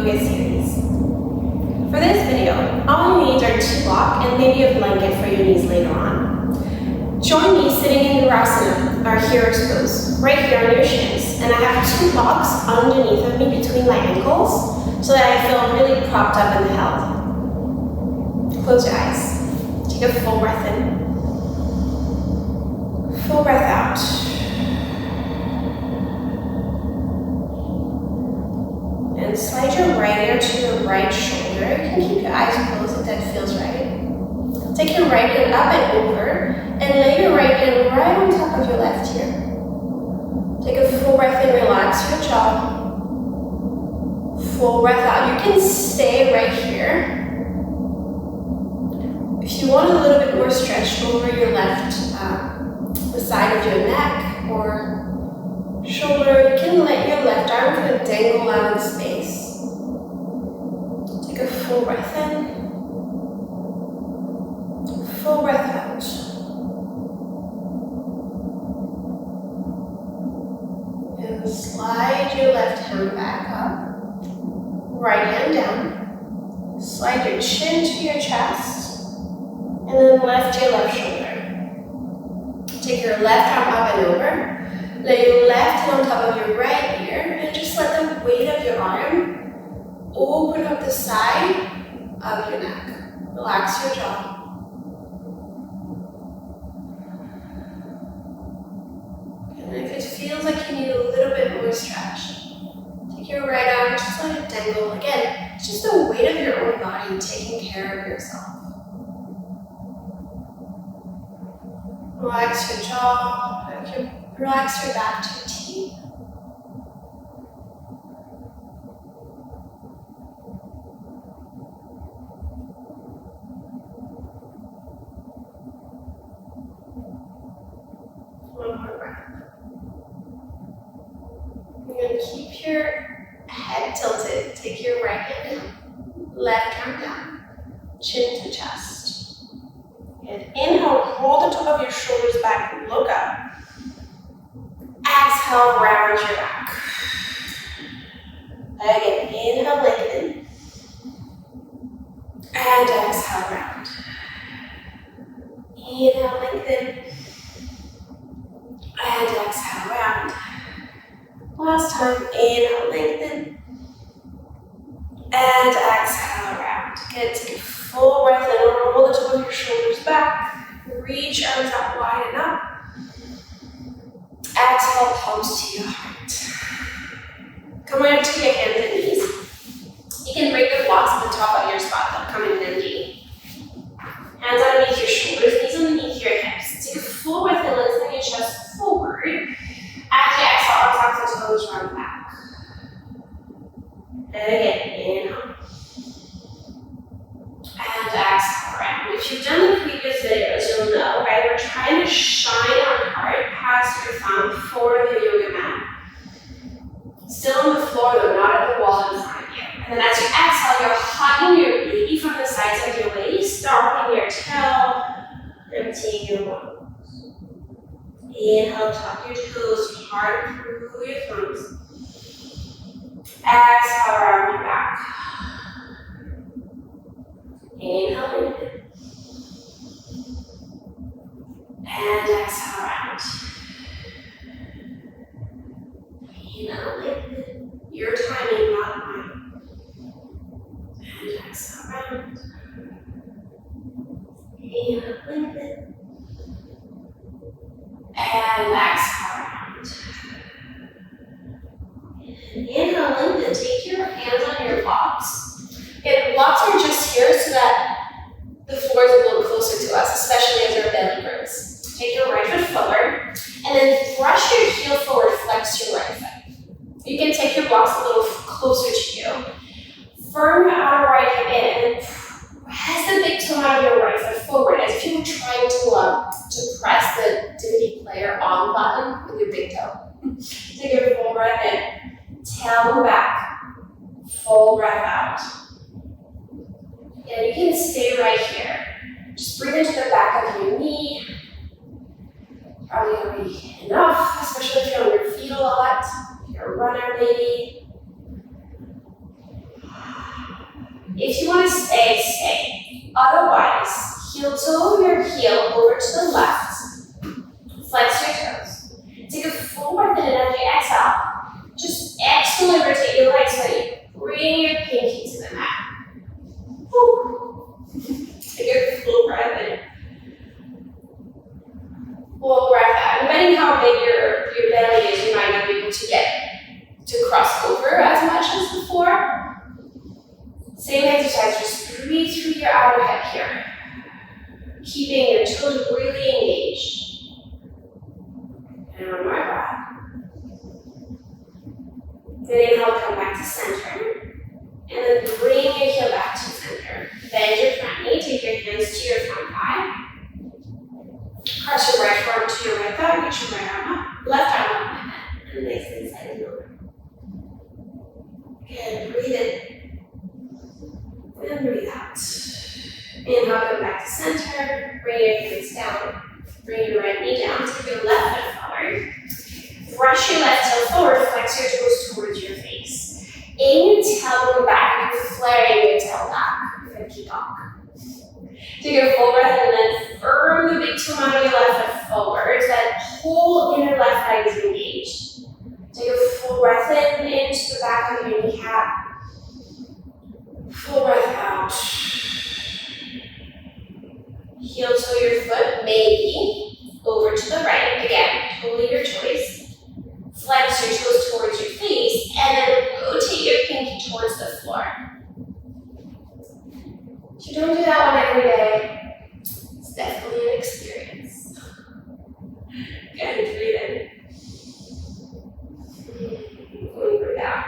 yoga series. For this video, all you need are 2 blocks and maybe a blanket for your knees later on. Join me sitting in Virasana, our hero's pose, right here on your shins, and I have 2 blocks underneath of me between my ankles so that I feel really propped up and held. Close your eyes. Take a full breath in. Full breath out. And slide your right ear to your right shoulder. You can keep your eyes closed if that feels right. Take your right hand up and over, and lay your right hand right on top of your left ear. Take a full breath in, relax your jaw. Full breath out. You can stay right here. If you want a little bit more stretch over your left, the side of your neck or shoulder, you can let your left arm kind of dangle out in space. Take a full breath in. Full breath out. And slide your left hand back up. Right hand down. Slide your chin to your chest. And then lift your left shoulder. Take your left arm up and over. Lay your left hand on top of your right ear. And just let the weight of your arm open up the side of your neck. Relax your jaw. And if it feels like you need a little bit more stretch, take your right arm, just let it dangle. Again, it's just the weight of your own body taking care of yourself. Relax your jaw, relax your back to a T. One more breath. You're going to keep your head tilted. Take your right hand down, left arm down, chin to chest. And inhale, roll the top of your shoulders back, look up. Exhale, round your back. Again, inhale, lengthen. And exhale, round. Inhale, lengthen. And exhale, round. Last time, inhale, lengthen. And exhale, round. Good, take a full breath in, roll the top of your shoulders back. Reach arms out wide and up. Exhale, palms to your heart. Come right up to your hands and knees. You can break the blocks at the top of your spot. They'll come in handy. Hands underneath your shoulders, knees underneath your hips. Take a full breath in, lengthen your chest forward. As you exhale, arms out to toes, round back. And again, inhale. And exhale, round. If you've done the previous videos, you'll know, right? We're trying to shine our heart past your thumb forward of your yoga mat. Still on the floor, though, not at the wall in front of you. And then as you exhale, you're hugging your baby from the sides of your waist, stomping your toe, emptying your lungs. Inhale, tuck your toes, hard through your thumbs. Exhale, round your back. Inhale, lengthen. And exhale, round. Inhale, lengthen. Your timing, not mine. And exhale, round. Inhale, lengthen. And exhale, round. And inhale, lengthen. Take your hands on your blocks. And blocks are just here so that the floor is a little closer to us, especially as our belly grows. Take your right foot forward, and then brush your heel forward, flex your right foot. You can take your blocks a little closer to you. Firm your outer right hip in, and then press the big toe out of your right foot forward, as if you were trying to press the divinity player on button with your big toe. Take your full breath in, tailbone back, full breath out. And you can stay right here. Just bring it to the back of your knee. Probably gonna be enough, especially if you're on your feet a lot. If you're a runner, maybe. If you want to stay, stay. Otherwise, heel toe your heel over to the left. Flex your toes. Take a full breath in, and as you exhale, just exhale, rotate your legs so that you bring your pinky to the mat. Woo. Take a full breath in. Full breath out. Depending how big your belly is, you might not be able to get to cross over as much as before. Same exercise, just breathe through your outer hip here. Keeping your toes really engaged. And one more breath. Then inhale, come back to center. And then bring your heel back to center. Bend your front knee, take your hands to your front thigh. Cross your right arm to your right thigh, reach your right arm up, left arm up, and nice inside and over. Good, breathe in. And breathe out. Inhale, come back to center. Bring your hands down. Bring your right knee down. Take your left foot forward. Brush your left toe forward. Flex your toes towards your face. Aim your tailbone back. You're flaring your tail back for the peacock. Take a full breath and then firm the big toe out of your left foot forward. That whole inner left leg is engaged. Take a full breath in into the back of your kneecap. Full breath out. Heel toe your foot, maybe over to the right. Again, totally your choice. Flex your toes towards your face and then rotate your pinky towards the floor. If you don't do that one every day, it's definitely an experience. Good, breathe in. Breathe out.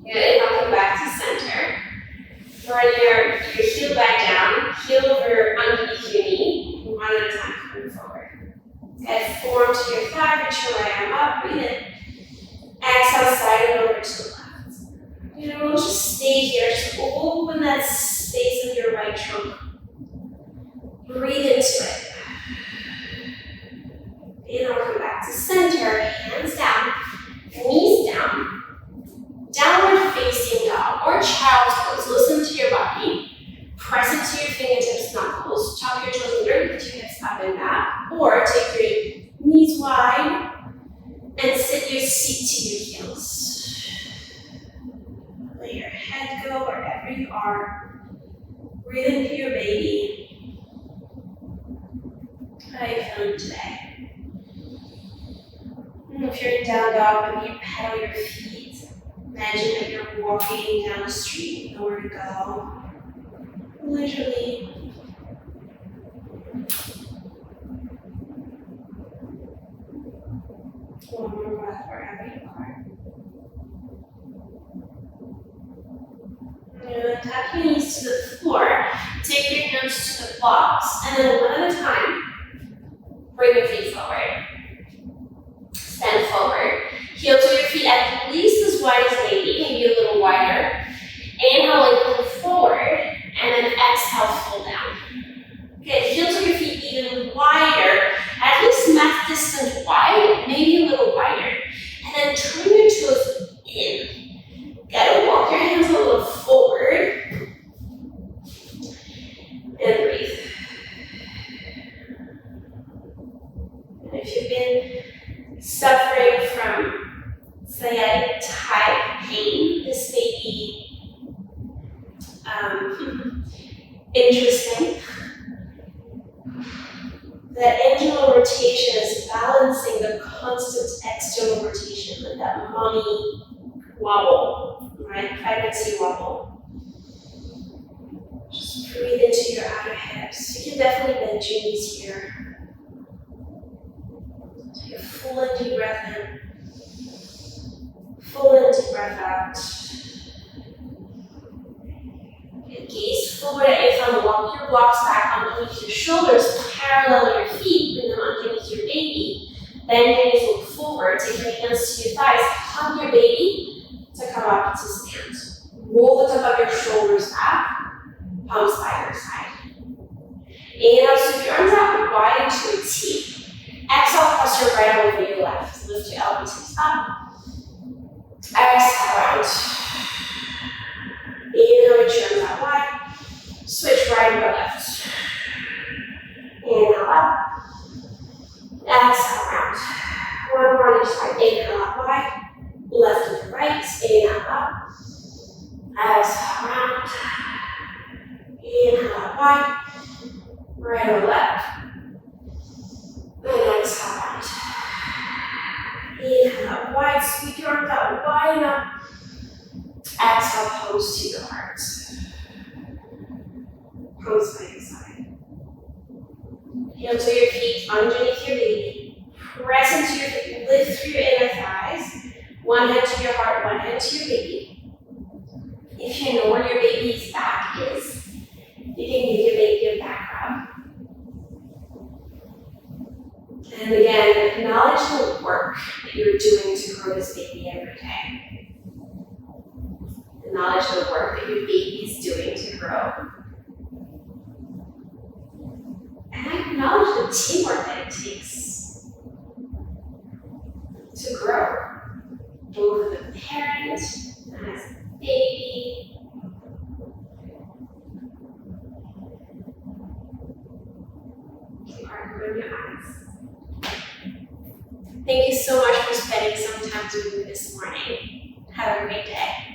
Good, now come back to center. Run your heel back down, heel over underneath your knee, one at a time, coming forward. Good, forearm to your thigh, reach your right arm up, breathe in. Exhale, slide it over to the left. We'll just stay here, just open that space of your right trunk. Breathe into it. Inhale, come back to center, hands down, knees down. Downward facing dog or child's pose. Listen to your body. Press into your fingertips, knuckles. Tuck your toes under, put your hips up and back. Or take your knees wide and sit your seat to your heels. Let your head go wherever you are. Breathe into your baby. How are you feeling today? And if you're in down dog, maybe you pedal your feet. Imagine that you're walking down the street, nowhere to go. Literally. One more breath wherever you are. And tap your knees to the floor. Take your hands to the blocks. And then one at a time, bring your feet forward. Stand forward. Heel to your feet at least as wide as maybe a little wider. Inhale, lengthen forward, and then exhale, fold down. Good, heel to your feet even wider, at least mat distance wide, maybe a little wider. And then turn your toes in. Gotta walk your hands a little forward. And breathe. And if you've been suffering from sciatic type pain, this may be interesting. That internal rotation is balancing the constant external rotation, like that mommy wobble, right? Pregnancy wobble. Just breathe into your outer hips. You can definitely bend your knees here. Take a full and deep breath in. Full and deep breath out. Okay, gaze forward at your thumb. Walk your blocks back underneath your shoulders. Parallel your feet. Bring them underneath your baby. Bend your knees, look forward. Take your hands to your thighs. Hug your baby to come up to stand. Roll the top of your shoulders back. Palms by your side. Inhale, sweep your arms out wide into a T. Exhale, cross your right arm over your left. Lift your elbow tips up. Exhale out. other side. Inhale out wide. Left to the right. Inhale up. Exhale round. Inhale out wide. Right or left. And exhale round. Inhale out wide. Sweep your arms out wide enough. Exhale, pose to your heart. Pose by your side. Heel to your feet underneath your baby. Press into your feet. Lift through your inner thighs. One hand to your heart, one hand to your baby. If you know where your baby's back is, you can give your baby a back rub. And again, acknowledge the work that you're doing to grow this baby every day. Acknowledge the work that your baby is doing to grow. And acknowledge the teamwork that it takes to grow, both as a parent and as a baby. Keep open your eyes. Thank you so much for spending some time with me this morning. Have a great day.